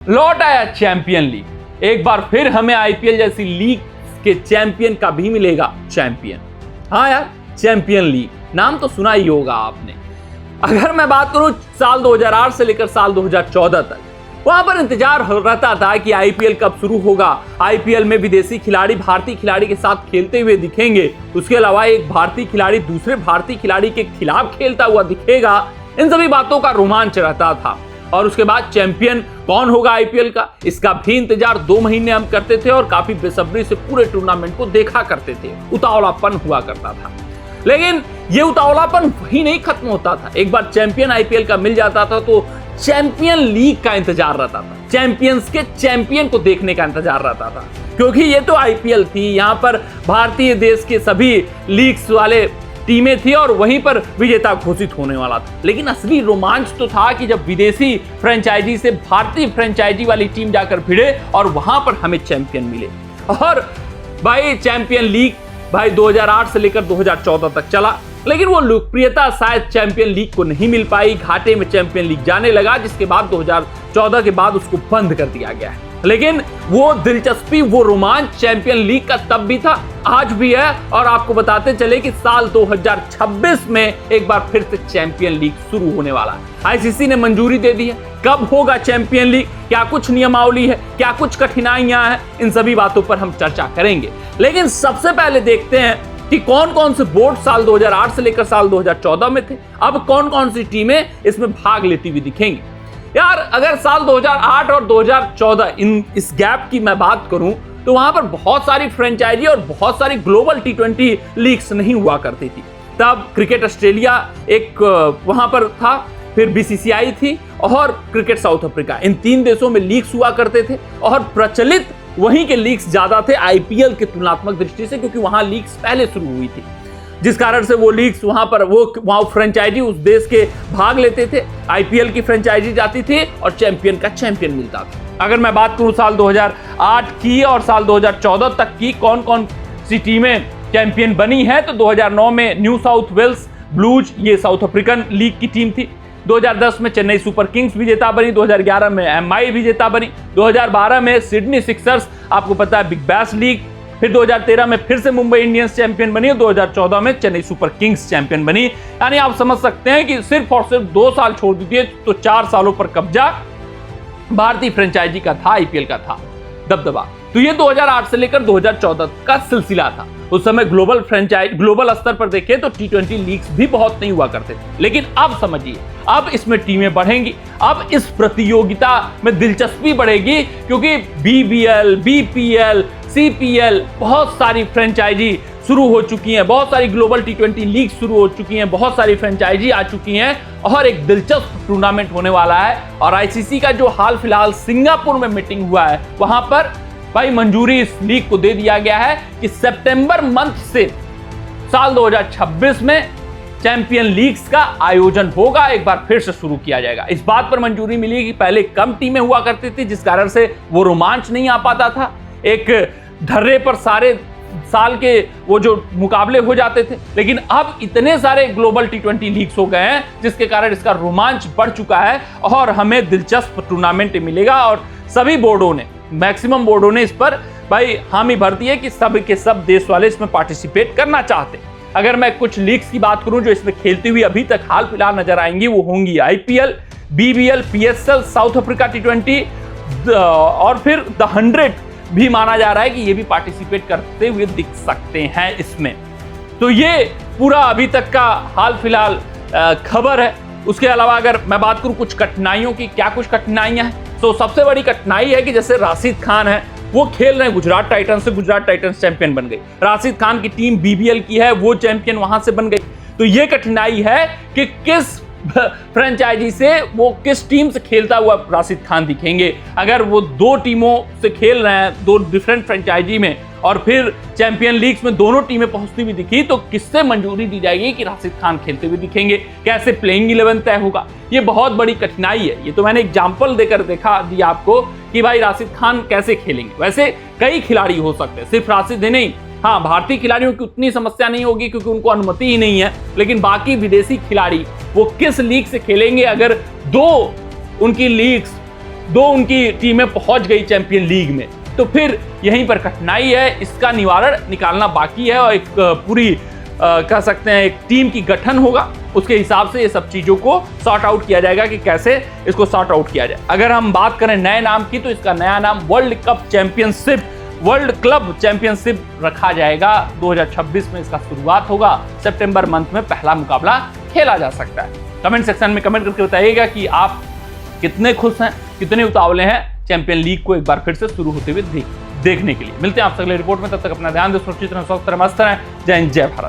लौट आया champion league. एक बार फिर हमें आईपीएल जैसी लीग के चैंपियन का भी मिलेगा चैंपियन। हाँ यार, चैंपियन लीग नाम तो सुना ही होगा आपने। अगर मैं बात करूं साल 2008 से लेकर साल 2014 तक, वहां पर इंतजार रहता था कि आईपीएल कब शुरू होगा। आईपीएल में विदेशी खिलाड़ी भारतीय खिलाड़ी के साथ खेलते हुए दिखेंगे, उसके अलावा एक भारतीय खिलाड़ी दूसरे भारतीय खिलाड़ी के खिलाफ खेलता हुआ दिखेगा। इन सभी बातों का रोमांच रहता था। और उसके बाद चैंपियन कौन होगा आईपीएल का, इसका भी इंतजार 2 महीने हम करते थे और काफी बेसब्री से पूरे टूर्नामेंट को देखा करते थे। उतावलापन हुआ करता था, लेकिन ये उतावलापन वही नहीं खत्म होता था। एक बार चैंपियन आईपीएल का मिल जाता था तो चैंपियन लीग का इंतजार रहता था, चैंपियंस के चैंपियन को देखने का इंतजार रहता था, क्योंकि ये तो आईपीएल थी। यहाँ पर भारतीय देश के सभी लीग्स वाले टीमें थी और वहीं पर विजेता घोषित होने वाला था। लेकिन असली रोमांच तो था कि जब विदेशी फ्रेंचाइजी से भारतीय फ्रेंचाइजी वाली टीम जाकर भिड़े और वहां पर हमें चैंपियन मिले। और भाई चैंपियन लीग भाई 2008 से लेकर 2014 तक चला, लेकिन वो लोकप्रियता शायद चैंपियन लीग को नहीं मिल पाई। घाटे में चैंपियन लीग जाने लगा, जिसके बाद 2014 के बाद उसको बंद कर दिया गया है। लेकिन वो दिलचस्पी, वो रोमांच चैंपियन लीग का तब भी था, आज भी है। और आपको बताते चले कि साल 2026 में एक बार फिर से चैंपियन लीग शुरू होने वाला है। आईसीसी ने मंजूरी दे दी है। कब होगा चैंपियन लीग, क्या कुछ नियमावली है, क्या कुछ कठिनाइयां हैं, इन सभी बातों पर हम चर्चा करेंगे। लेकिन सबसे पहले देखते हैं कि कौन कौन से बोर्ड साल 2008 से लेकर साल 2014 में थे, अब कौन कौन सी टीमें इसमें भाग लेती हुई दिखेंगी। यार अगर साल 2008 और 2014 इस गैप की मैं बात करूं तो वहां पर बहुत सारी फ्रेंचाइजी और बहुत सारी ग्लोबल टी20 लीग्स नहीं हुआ करती थी। तब क्रिकेट ऑस्ट्रेलिया एक वहां पर था, फिर बीसीसीआई थी और क्रिकेट साउथ अफ्रीका, इन 3 देशों में लीग्स हुआ करते थे। और प्रचलित वहीं के लीग्स ज्यादा थे आईपीएल के तुलनात्मक दृष्टि से, क्योंकि वहां लीग्स पहले शुरू हुई थी, जिस कारण से वो लीग्स वहां फ्रेंचाइजी उस देश के भाग लेते थे। आईपीएल की फ्रेंचाइजी जाती थी और चैंपियन का चैंपियन मिलता था। अगर मैं बात करूं साल 2008 की और साल 2014 तक की कौन कौन सी टीमें चैंपियन बनी है, तो 2009 में न्यू साउथ वेल्स ब्लूज, ये साउथ अफ्रीकन लीग की टीम थी। 2010 में चेन्नई सुपर किंग्स विजेता बनी, 2011 में एमआई विजेता बनी, 2012 में सिडनी सिक्सर्स, आपको पता है बिग बैश लीग, फिर 2013 में फिर से मुंबई इंडियंस चैंपियन बनी और 2014 में चेन्नई सुपर किंग्स चैंपियन बनी। यानी आप समझ सकते हैं कि सिर्फ और सिर्फ 2 साल छोड़ दीजिए तो 4 सालों पर कब्जा भारतीय फ्रेंचाइजी का था, आईपीएल का था दबदबा। तो ये 2008 से लेकर 2014 का सिलसिला था। उस समय ग्लोबल स्तर पर देखें तो टी20 लीग्स भी बहुत नहीं हुआ करते थे। लेकिन अब समझिए, अब इसमें टीमें बढ़ेंगी, अब इस प्रतियोगिता में दिलचस्पी बढ़ेगी, क्योंकि बीबीएल, बीपीएल, सीपीएल, बहुत सारी फ्रेंचाइजी शुरू हो चुकी हैं, बहुत सारी ग्लोबल टी20 लीग शुरू हो चुकी हैं, बहुत सारी फ्रेंचाइजी आ चुकी हैं और एक दिलचस्प टूर्नामेंट होने वाला है। और आईसीसी का जो हाल फिलहाल सिंगापुर में मीटिंग हुआ है, वहां पर भाई मंजूरी इस लीग को दे दिया गया है कि सितंबर मंथ से साल 2026 में चैंपियन लीग्स का आयोजन होगा, एक बार फिर से शुरू किया जाएगा। इस बात पर मंजूरी मिली कि पहले कम टीमें हुआ करती थी, जिस कारण से वो रोमांच नहीं आ पाता था, एक धर्रे पर सारे साल के वो जो मुकाबले हो जाते थे। लेकिन अब इतने सारे ग्लोबल टी20 लीग्स हो गए हैं, जिसके कारण इसका रोमांच बढ़ चुका है और हमें दिलचस्प टूर्नामेंट मिलेगा। और सभी बोर्डों ने, मैक्सिमम बोर्डों ने इस पर भाई हामी भर दी है कि सब के सब देश वाले इसमें पार्टिसिपेट करना चाहते हैं। अगर मैं कुछ लीग्स की बात करूं जो इसमें खेलती हुई अभी तक हाल फिलहाल नजर आएंगी, वो होंगी IPL, BBL, PSL, South Africa टी20 और फिर द 100 भी माना जा रहा है कि ये भी पार्टिसिपेट करते हुए दिख सकते हैं इसमें। तो ये पूरा अभी तक का हाल फिलहाल खबर है। उसके अलावा अगर मैं बात करूं कुछ कठिनाइयों की, क्या कुछ कठिनाइयां हैं, तो सबसे बड़ी कठिनाई है कि जैसे राशिद खान है, वो खेल रहे हैं गुजरात टाइटंस से, गुजरात टाइटंस चैंपियन बन गई। राशिद खान की टीम बीबीएल की है, वो चैंपियन वहां से बन गई। तो ये कठिनाई है कि किस फ्रेंचाइजी से, वो किस टीम से खेलता हुआ राशिद खान दिखेंगे। अगर वो 2 टीमों से खेल रहे हैं, 2 डिफरेंट फ्रेंचाइजी में, और फिर चैंपियन लीग्स में दोनों टीमें पहुंचती हुई दिखी, तो किससे मंजूरी दी जाएगी कि राशिद खान खेलते हुए दिखेंगे, कैसे प्लेइंग 11 तय होगा, ये बहुत बड़ी कठिनाई है। ये तो मैंने एग्जाम्पल देकर दिखा दिया आपको कि भाई राशिद खान कैसे खेलेंगे। वैसे कई खिलाड़ी हो सकते हैं, सिर्फ राशिद ही नहीं। हाँ, भारतीय खिलाड़ियों की उतनी समस्या नहीं होगी क्योंकि उनको अनुमति ही नहीं है, लेकिन बाकी विदेशी खिलाड़ी वो किस लीग से खेलेंगे, अगर 2 उनकी लीग्स 2 उनकी टीमें पहुंच गई चैंपियन लीग में, तो फिर यहीं पर कठिनाई है, इसका निवारण निकालना बाकी है और एक पूरी कह सकते हैं एक टीम की गठन होगा, उसके हिसाब से ये सब चीज़ों को सॉर्ट आउट किया जाएगा कि कैसे इसको सॉर्ट आउट किया जाए। अगर हम बात करें नए नाम की, तो इसका नया नाम world cup championship, world club championship रखा जाएगा। 2026 में इसका शुरुआत होगा, सितंबर मंथ में पहला मुकाबला खेला जा सकता है। कमेंट सेक्शन में कमेंट करके बताइएगा कि आप कितने खुश हैं, कितने उतावले हैं चैंपियन लीग को एक बार फिर से शुरू होते हुए देखने के लिए। मिलते हैं आपसे अगले रिपोर्ट में, तब तक अपना ध्यान दें, सुरक्षित रहें, स्वस्थ रहें, मस्त रहें। जय हिंद, जय भारत।